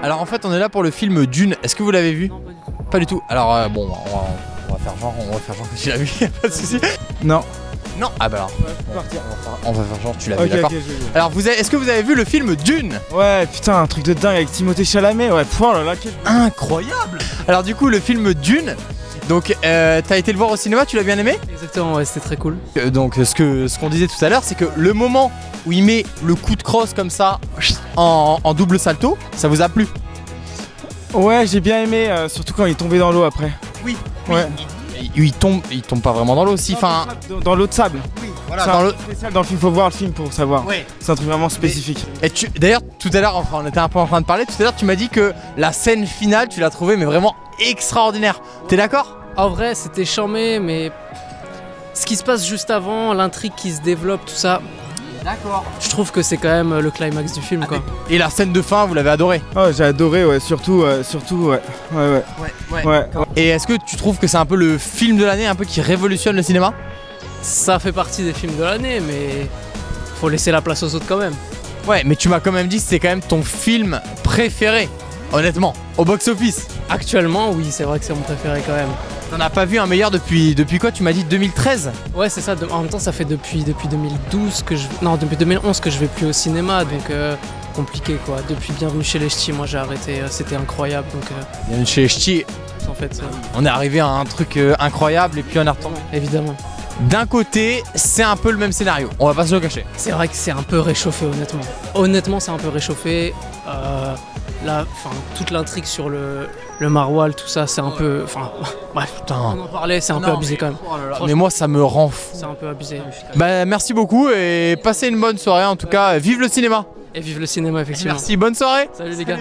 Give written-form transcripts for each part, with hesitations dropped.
Alors en fait on est là pour le film Dune, est-ce que vous l'avez vu? Non, pas du tout. Pas du tout. Alors bon, on va faire genre que tu l'as vu, y'a pas de soucis. Non. Non. Ah bah alors, on va faire genre que tu l'as vu, Ok, d'accord. ok, j'ai vu. Alors est-ce que vous avez vu le film Dune? Ouais, putain, un truc de dingue avec Timothée Chalamet, ouais, oh là là, quel... Incroyable. Alors du coup le film Dune, donc t'as été le voir au cinéma, tu l'as bien aimé? Exactement, ouais, c'était très cool. Donc ce qu'on disait tout à l'heure, c'est que le moment où il met le coup de crosse comme ça en double salto, ça vous a plu? Ouais, j'ai bien aimé, surtout quand il est tombé dans l'eau après. Oui. Ouais. Il tombe pas vraiment dans l'eau aussi, enfin... Dans l'eau de sable. Oui, voilà, C'est dans un l'eau... truc spécial dans le film, faut voir le film pour savoir. Ouais. C'est un truc vraiment spécifique. Et d'ailleurs, tout à l'heure, enfin on était un peu en train de parler, tout à l'heure tu m'as dit que la scène finale, tu l'as trouvée mais vraiment extraordinaire. T'es d'accord? En vrai, c'était charmé, mais ce qui se passe juste avant, l'intrigue qui se développe, tout ça, D'accord. je trouve que c'est quand même le climax du film, quoi. Et la scène de fin, vous l'avez adorée? Oh, j'ai adoré, ouais, surtout, ouais. Ouais. Et est-ce que tu trouves que c'est un peu le film de l'année, un peu qui révolutionne le cinéma? Ça fait partie des films de l'année, mais faut laisser la place aux autres quand même. Ouais, mais tu m'as quand même dit que c'était quand même ton film préféré, honnêtement, au box-office. Actuellement, oui, c'est vrai que c'est mon préféré quand même. T'en as pas vu un meilleur depuis quoi? Tu m'as dit 2013? Ouais, c'est ça. En même temps, ça fait depuis 2012 que depuis 2011 que je vais plus au cinéma, donc compliqué quoi. Depuis Bienvenue chez les Ch'tis, moi j'ai arrêté. C'était incroyable, donc. Bienvenue chez les Ch'tis. En fait, on est arrivé à un truc incroyable et puis on est retombé. Évidemment. D'un côté, c'est un peu le même scénario. On va pas se le cacher. C'est vrai que c'est un peu réchauffé, honnêtement. Honnêtement, c'est un peu réchauffé. Là, toute l'intrigue sur le Maroilles, tout ça, c'est un peu. Enfin, bref, Putain. on en parlait, c'est un peu abusé quand même. Mais moi, ça me rend fou. C'est un peu abusé. Bah, merci beaucoup et passez une bonne soirée. En tout cas, vive le cinéma. Et vive le cinéma, effectivement. Merci, bonne soirée. Salut les gars.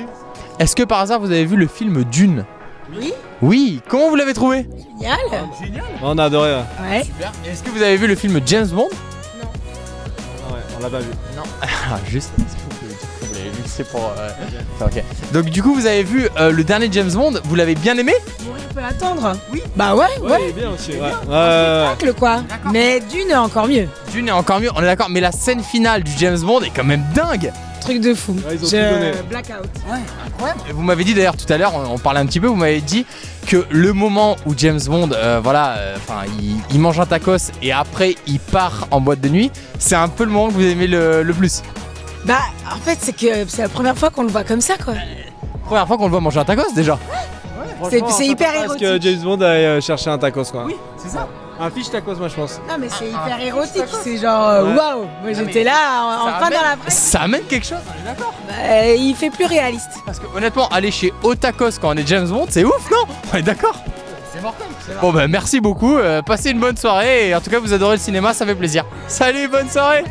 Est-ce que par hasard vous avez vu le film Dune? Oui. Oui, comment vous l'avez trouvé? Génial. On a adoré, ouais. Ouais. Super. Est-ce que vous avez vu le film James Bond? Ouais, on l'a pas vu. Non. Ah, juste. Vous l'avez vu, c'est pour. Ok. Donc du coup, vous avez vu le dernier James Bond. Vous l'avez bien aimé? Mourir peut attendre. Oui. Bah ouais. Il est bien aussi, ouais. Spectacle quoi. Mais Dune encore mieux. Dune est encore mieux. On est d'accord. Mais la scène finale du James Bond est quand même dingue. Truc de fou. Ouais, ils ont tout donné. Blackout. Et vous m'avez dit d'ailleurs tout à l'heure, on parlait un petit peu. Vous m'avez dit que le moment où James Bond, il mange un tacos et après il part en boîte de nuit, c'est un peu le moment que vous aimez le plus. Bah en fait c'est que c'est la première fois qu'on le voit comme ça quoi. Première fois qu'on le voit manger un tacos déjà. C'est hyper Parce érotique. que James Bond a cherché un tacos, quoi. Oui, c'est ça. Un fiche tacos, moi je pense. Non mais c'est hyper érotique. C'est genre waouh. Moi j'étais là enfin dans la vraie. Ça amène quelque chose, on est d'accord. Bah, il fait plus réaliste. Parce que honnêtement, aller chez Otakos quand on est James Bond, c'est ouf, non? On est d'accord. C'est mortel. Bon bah merci beaucoup, passez une bonne soirée et en tout cas vous adorez le cinéma, ça fait plaisir. Salut, bonne soirée.